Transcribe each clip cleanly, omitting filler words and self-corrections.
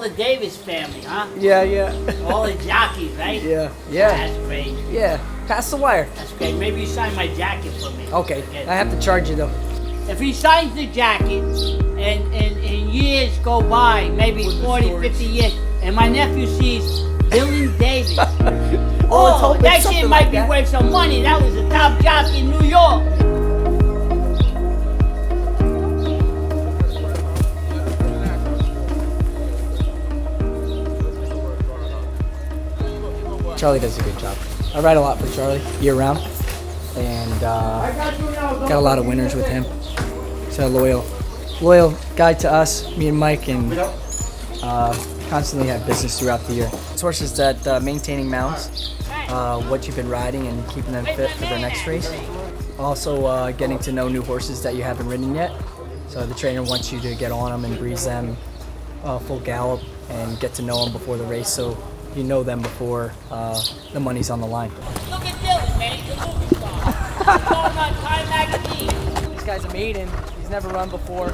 the Davis family, huh? Yeah. All the jockeys, right? Yeah. That's great. Yeah. Pass the wire. That's great. Maybe you sign my jacket for me. Okay. I have to charge you though. If he signs the jacket and years go by, maybe 40, 50 years, and my nephew sees Dylan Davis, that shit might be worth some money. That was a top jockey in New York. Charlie does a good job. I ride a lot for Charlie year round, and got a lot of winners with him. He's a loyal guy to us, me and Mike, and constantly have business throughout the year. It's horses that maintaining mounts, what you've been riding and keeping them fit for the next race. Also getting to know new horses that you haven't ridden yet. So the trainer wants you to get on them and breeze them full gallop and get to know them before the race, so you know them before the money's on the line. Look at Dylan, man. He's a movie star. He's going on Time Magazine. This guy's a maiden. He's never run before.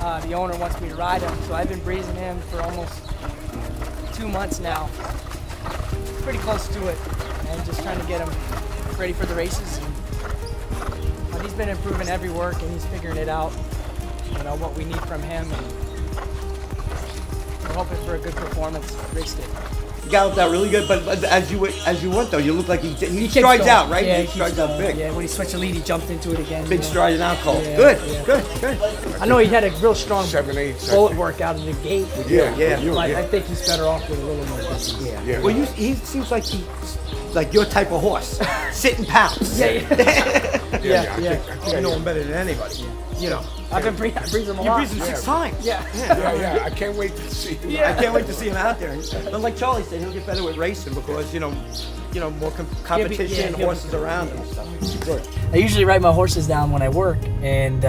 The owner wants me to ride him, so I've been breezing him for almost 2 months now. Pretty close to it, and just trying to get him ready for the races. But he's been improving every work, and he's figuring it out. You know what we need from him, and we're hoping for a good performance race day. You galloped out really good, but as you went though, you look like he strides out, right? Yeah, he strides out big. Yeah, when he switched the lead, he jumped into it again. Big stride and out call. Yeah, Good. I know he had a real strong bullet work out of the gate. Yeah. But I think he's better off with a little more distance. Yeah. Well, he seems like he's like your type of horse, sitting pounds. Yeah. I think you know him better than anybody. You know. I've been breezing him a You lot. breezed him 6 times. Yeah. I can't wait to see him. I can't wait to see him out there. But like Charlie said, he'll get better with racing because you know more competition, horses around him and stuff. I usually write my horses down when I work, and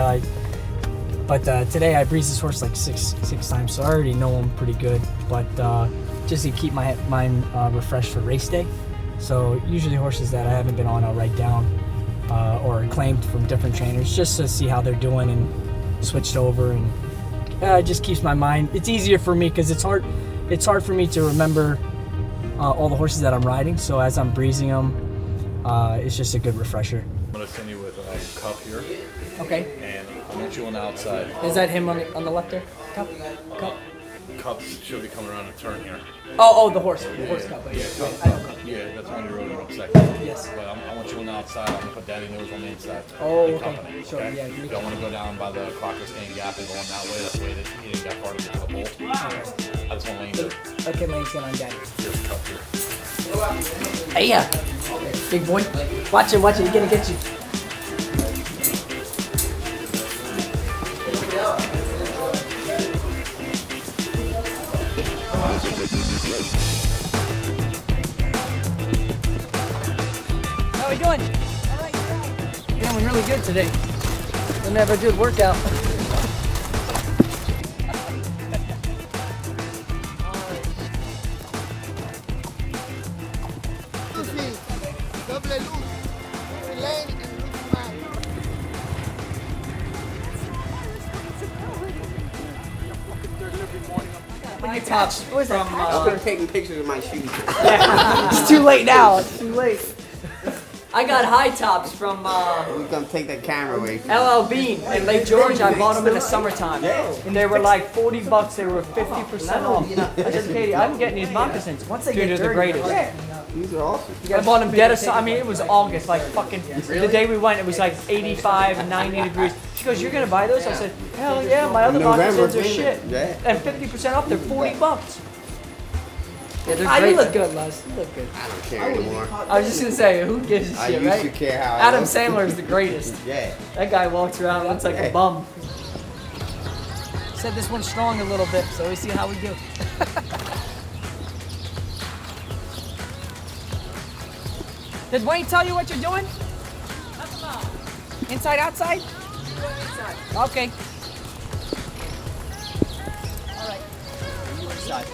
but today I breezed this horse like six times, so I already know him pretty good. But just to keep my mind refreshed for race day. So usually horses that I haven't been on, I'll write down or claimed from different trainers just to see how they're doing and switched over, and it just keeps my mind. It's easier for me because it's hard for me to remember all the horses that I'm riding. So as I'm breezing them, it's just a good refresher. I'm gonna send you with Kupp here, Okay. and I want you on the outside. Is that him on the left there? Kupp. Kupp should be coming around the turn here. Oh, the horse. The horse Kupp. Yeah, I know Kupp. Yeah, that's one you rode in up second. Yes. But I want you on the outside. I'm gonna put Daddy Nose on the inside. Oh, The okay. company, Sure, okay? yeah, You don't want to go down by the Crocker Stand Gap and going that way. That's the way that you got far to get to the bowl. I just want Lane to Okay, Lane's going on Daddy. here's Kupp here. Hey, yeah. Big boy. Watch it. He's gonna get you. How we doing? All right. Feeling really good today. Didn't have a good workout. Tops. What was that? I've been taking pictures of my shoes. It's too late now. It's too late. I got high tops from We're gonna take that camera away. LL Bean in Lake George. I bought them in the summertime, and they were like $40. They were 50% off. I said, Katie, I'm getting these moccasins. Once they get the greatest. These are awesome. I bought them dead of summer. I mean, it was August, like fucking. The day we went, it was like 85 and 90 degrees. She goes, "You're gonna buy those?" I said, "Hell yeah, my other moccasins are shit." Yeah. And 50% off. They're $40. Yeah, they're You great. look good, Les. You look good. I don't care anymore. I was just gonna say, who gives a I shit, used right? to care how I Adam looked. Sandler is the greatest. Yeah. That guy walks around looks like Hey. a bum. Said this one's strong a little bit, so we see how we do. Did Wayne tell you what you're doing? Inside, outside? Inside. Okay. All right. You inside.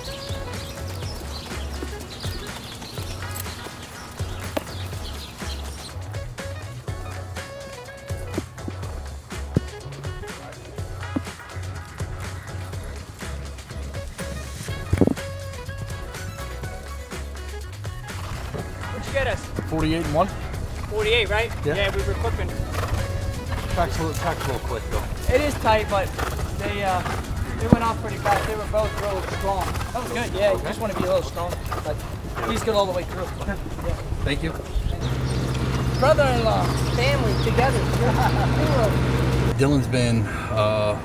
get us? 48-1. 48, right? Yeah. We were cooking. Track's a little quick though. It is tight, but they went off pretty fast. They were both real strong. That was good. Yeah, you just want to be a little strong, but he's good all the way through. Yeah. Thank you. Brother-in-law, family together. Dylan's been a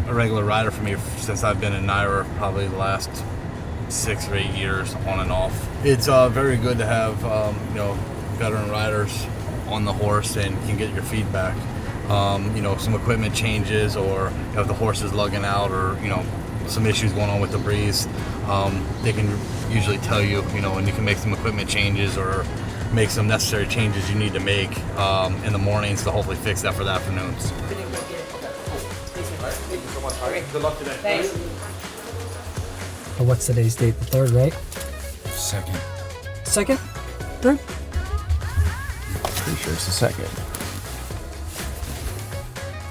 regular rider for me since I've been in Naira, probably the last 6 or 8 years, on and off. It's very good to have veteran riders on the horse and can get your feedback. Some equipment changes, or if the horse is lugging out, or some issues going on with the breeze, they can usually tell you, and you can make some equipment changes or make some necessary changes you need to make in the mornings to hopefully fix that for the afternoons. Good luck today. Thanks. What's today's date? The 3rd, right? 2nd. 2nd? 3rd? Pretty sure it's the 2nd.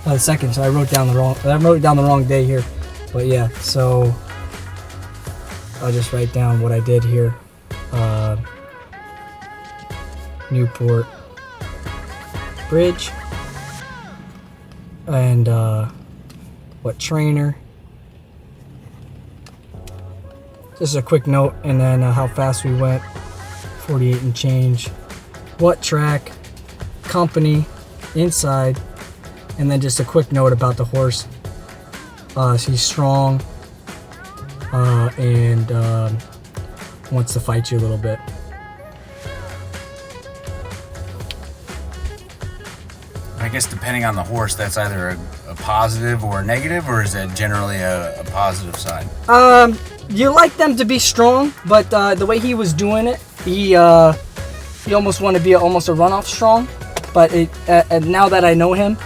The 2nd. So I wrote down the wrong day here, but yeah. So I'll just write down what I did here. Newport Bridge, and what trainer. Just a quick note, and then how fast we went, 48 and change. What track, company, inside, and then just a quick note about the horse. She's strong, and wants to fight you a little bit. I guess depending on the horse, that's either a positive or a negative, or is that generally a positive side? You like them to be strong, but the way he was doing it, he almost want to be almost a runoff strong. But now that I know him,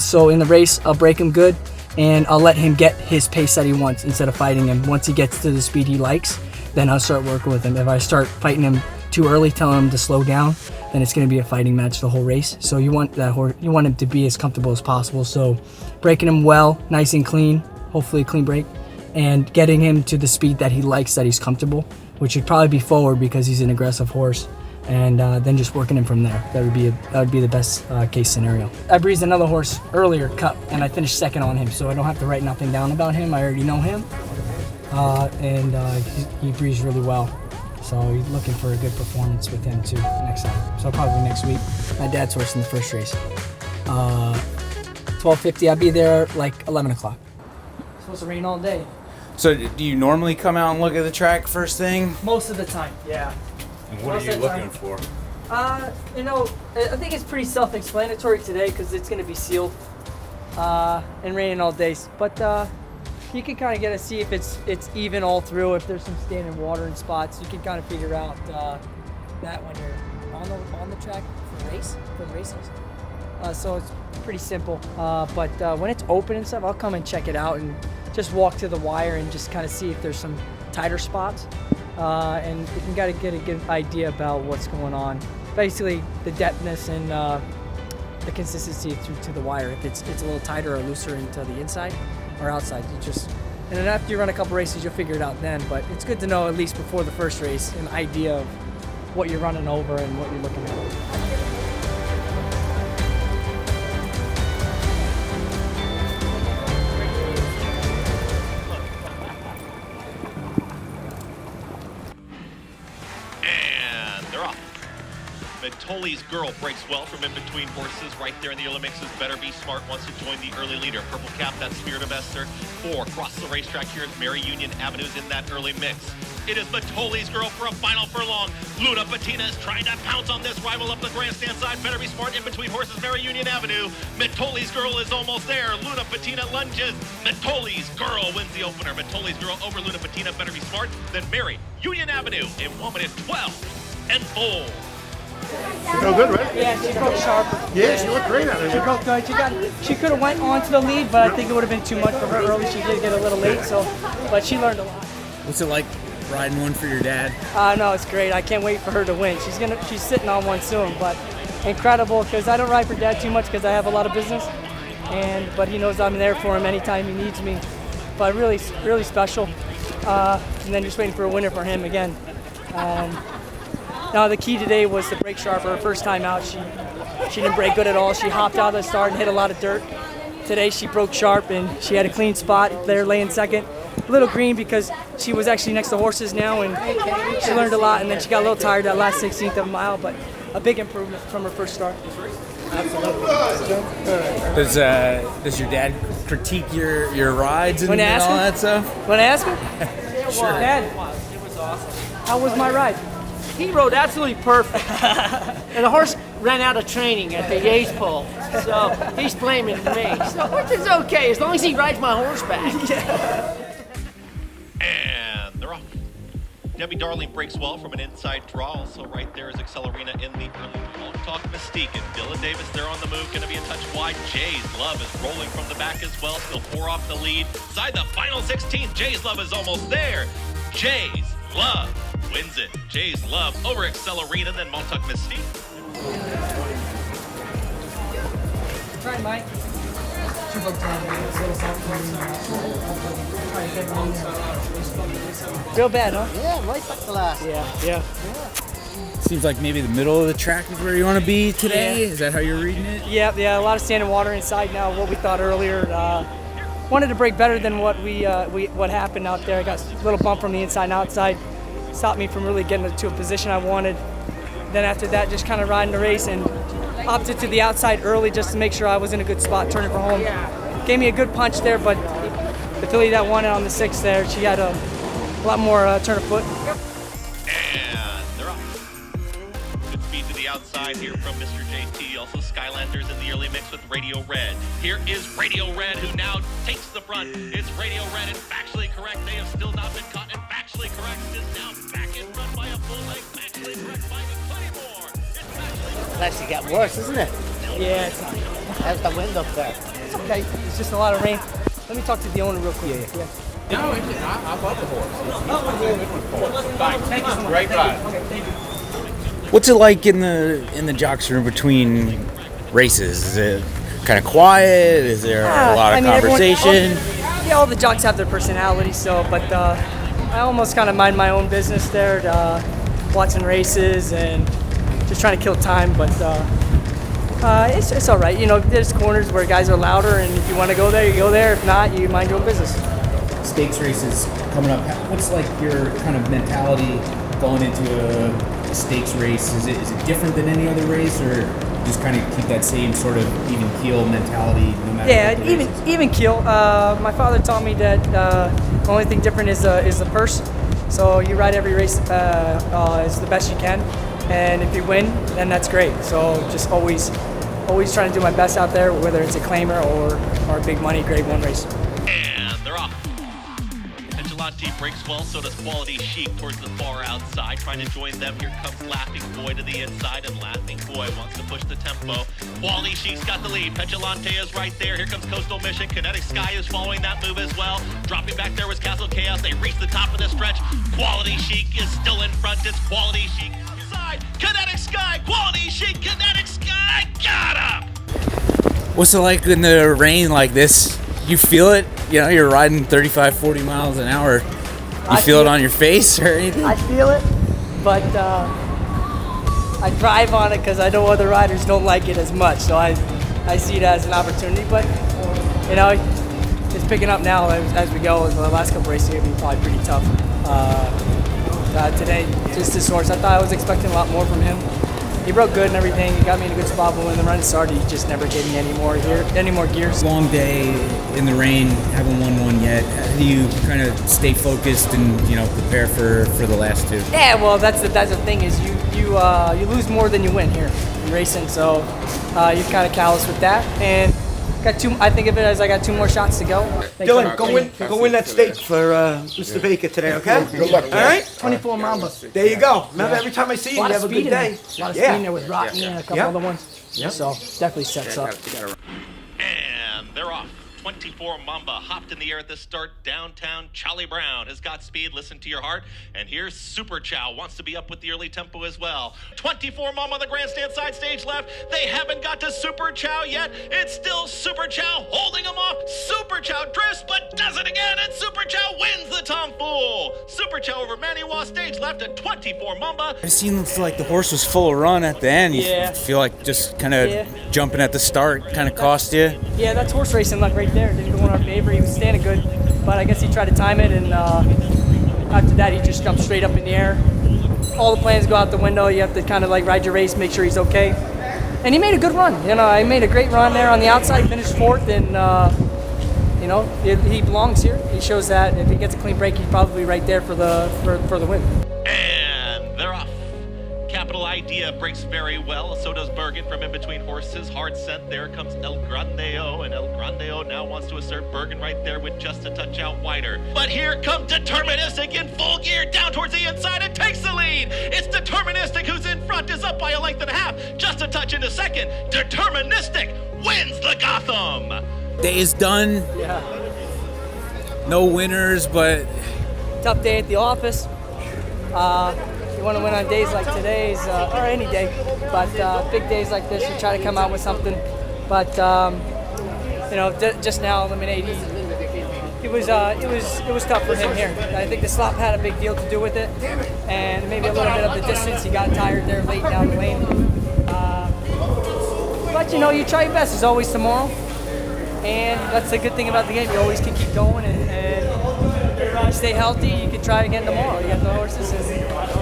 so in the race, I'll break him good, and I'll let him get his pace that he wants instead of fighting him. Once he gets to the speed he likes, then I'll start working with him. If I start fighting him too early, telling him to slow down, then it's going to be a fighting match the whole race. So you want that horse, you want him to be as comfortable as possible. So breaking him well, nice and clean, hopefully a clean break, and getting him to the speed that he likes, that he's comfortable, which would probably be forward because he's an aggressive horse, and then just working him from there. That would be the best case scenario. I breezed another horse earlier, Kupp, and I finished 2nd on him, so I don't have to write nothing down about him. I already know him, and he breezed really well. So he's looking for a good performance with him too next time. So probably next week. My dad's horse in the first race. 12:50. I'll be there like 11 o'clock. It's supposed to rain all day. So do you normally come out and look at the track first thing? Most of the time, yeah. And what are you looking for? I think it's pretty self-explanatory today because it's going to be sealed and raining all day. But you can kind of get to see if it's even all through. If there's some standing water in spots, you can kind of figure out that when you're on the track for races. So it's pretty simple. But when it's open and stuff, I'll come and check it out and just walk to the wire and just kind of see if there's some tighter spots. And you can kind of get a good idea about what's going on. Basically, the depthness and the consistency through to the wire. If it's a little tighter or looser into the inside or outside, and then after you run a couple races, you'll figure it out then. But it's good to know at least before the first race an idea of what you're running over and what you're looking at. Mentoli's Girl breaks well from in between horses right there in the early mixes. Better Be Smart wants to join the early leader. Purple Cap, that's Spirit of Esther. 4 across the racetrack here as Mary Union Avenue's in that early mix. It is Mentoli's Girl for a final furlong. Luna Patina is trying to pounce on this rival up the grandstand side. Better Be Smart in between horses, Mary Union Avenue. Mentoli's Girl is almost there. Luna Patina lunges. Mentoli's Girl wins the opener. Mentoli's Girl over Luna Patina. Better Be Smart. Then Mary Union Avenue in 1 minute 12 and 4. She felt good, right? Yeah, she broke sharper. Yeah, she looked great out there. She broke good. She could have went on to the lead, but I think it would have been too much for her early. She did get a little late, but she learned a lot. What's it like riding one for your dad? No, it's great. I can't wait for her to win. She's sitting on one soon, but incredible because I don't ride for Dad too much because I have a lot of business, but he knows I'm there for him anytime he needs me. But really, really special. And then just waiting for a winner for him again. No, the key today was to brake sharp. Her first time out, she didn't brake good at all. She hopped out of the start and hit a lot of dirt. Today she broke sharp and she had a clean spot there, laying second. A little green because she was actually next to horses now, and she learned a lot. And then she got a little tired that last 16th of a mile, but a big improvement from her first start. Does your dad critique your rides and all that stuff? Want to ask him? Sure. Dad, it was awesome. How was my ride? He rode absolutely perfect. And the horse ran out of training at the Yates pull, so he's blaming me. So, which is okay, as long as he rides my horseback. And they're off. Debbie Darling breaks well from an inside draw. Also right there is Accelerina in the early Won't Talk Mystique. And Dylan Davis there on the move, going to be a touch wide. Jay's Love is rolling from the back as well. Still 4 off the lead. Inside the final 16th, Jay's Love is almost there. Jay's Love wins it. Jay's Love over Accelerina, then Montauk Mystique. Try, Mike. Real bad, huh? Yeah, right back to last. Yeah. Seems like maybe the middle of the track is where you want to be today. Yeah. Is that how you're reading it? Yeah, a lot of standing water inside now. What we thought earlier. Wanted to break better than what what happened out there. I got a little bump from the inside and outside. Stopped me from really getting to a position I wanted. Then after that, just kind of riding the race and opted to the outside early just to make sure I was in a good spot, turning for home. Gave me a good punch there, but the filly that won it on the 6th there, she had a lot more turn of foot. And they're off. Good speed to the outside here from Mr. JT. Also Skylanders in the early mix with Radio Red. Here is Radio Red, who now takes the front. It's Radio Red and factually correct. They have still not been caught, and factually correct is now back in front by a full leg. Factually correct fighting plenty more. It's factually correct. It's actually got worse, isn't it? Yeah, it's How's the wind up there? It's okay. It's just a lot of rain. Let me talk to the owner real quick. Yeah. No, I love the horse. Thank you so much. Great ride. Okay, thank you. What's it like in the jocks room between races? Is it kind of quiet? Is there a lot of conversation? All the jocks have their personality, but I almost kind of mind my own business there, watching races and just trying to kill time. But it's all right. You know, there's corners where guys are louder, and if you want to go there, you go there. If not, you mind your own business. Stakes races coming up. What's like your kind of mentality going into a stakes race? Is it different than any other race, or just kind of keep that same sort of even keel mentality no matter? Yeah, even keel. My father taught me that the only thing different is the purse. So you ride every race as the best you can, and if you win, then that's great. So just always trying to do my best out there, whether it's a claimer or a big money grade 1 race. And they're off. Vigilante breaks well, so does Quality Chic towards the far outside. Trying to join them, here comes Laughing Boy to the inside, and Laughing Boy wants to push the tempo. Quality Chic's got the lead. Vigilante is right there. Here comes Coastal Mission. Kinetic Sky is following that move as well. Dropping back there was Castle Chaos. They reach the top of the stretch. Quality Chic is still in front. It's Quality Chic inside. Kinetic Sky, Quality Chic, Kinetic Sky, got him! What's it like in the rain like this? You feel it? You know, you're riding 35, 40 miles an hour. You feel it on your face or anything? I feel it, but I drive on it because I know other riders don't like it as much. So I see it as an opportunity. But, you know, it's picking up now as we go. The last couple races are going to be probably pretty tough. Today, just this horse, I thought I was expecting a lot more from him. He broke good and everything. He got me in a good spot, but when the run started, he just never gave me any more gears. Long day in the rain, haven't won one yet. How do you kind of stay focused and prepare for the last 2? Yeah, well, that's the thing is you lose more than you win here in racing, so you're kind of callous with that. And I think of it as I got 2 more shots to go. Dylan, go win that stake for Mr. Baker today, okay? Good luck. All right? 24 Mamba. There you go. Remember, every time I see you, you have a good day. A lot of speed in there with Robbie and a couple other ones. Yep. So definitely sets up. And they're off. 24 Mamba hopped in the air at the start. Downtown Charlie Brown has got speed. Listen to your heart. And here's Super Chow, wants to be up with the early tempo as well. 24 Mamba on the grandstand side stage left. They haven't got to Super Chow yet. It's still Super Chow holding him off. Super Chow drifts but does it again, and Super Chow wins the Tom Fool. Super Chow over Maniwa stage left at 24 Mamba. It seemed like the horse was full of run at the end. You feel like just kind of jumping at the start kind of cost you. Yeah, that's horse racing luck right there. Didn't go in our favor. He was standing good, but I guess he tried to time it, and after that he just jumped straight up in the air. All the plans go out the window. You have to kind of like ride your race, make sure he's okay. And he made a good run. You know, he made a great run there on the outside, finished fourth, and you know, he belongs here. He shows that if he gets a clean break, he's probably right there for the win. And they're off. Capital Idea breaks very well. So does Bergen from in between horses. Hard scent. There comes El Grandeo. And El Grandeo now wants to assert Bergen right there with just a touch out wider. But here comes Deterministic in full gear down towards the inside and takes the lead. It's Deterministic who's in front, is up by a length and a half. Just a touch into second. Deterministic wins the Gotham. Day is done. Yeah. No winners, but Tough day at the office. You want to win on days like today's, or any day, but big days like this, you try to come out with something. But you know, just now eliminating, it was tough for him here. I think the slop had a big deal to do with it, and maybe a little bit of the distance. He got tired there late down the lane. But you know, you try your best. There's always tomorrow, and that's the good thing about the game. You always can keep going and you stay healthy. You can try again tomorrow. You got the horses, and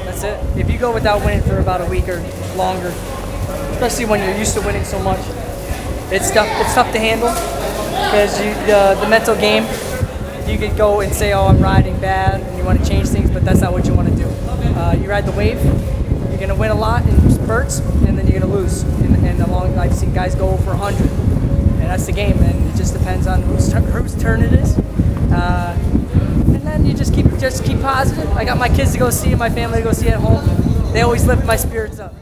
that's it. If you go without winning for about a week or longer, especially when you're used to winning so much, it's tough. It's tough to handle because the mental game. You could go and say, "Oh, I'm riding bad," and you want to change things, but that's not what you want to do. You ride the wave. You're gonna win a lot in spurts, and then you're gonna lose. And along, I've seen guys go for 100, and that's the game. And it just depends on whose turn it is. And then you just keep positive. I got my kids to go see, my family to go see at home. They always lift my spirits up.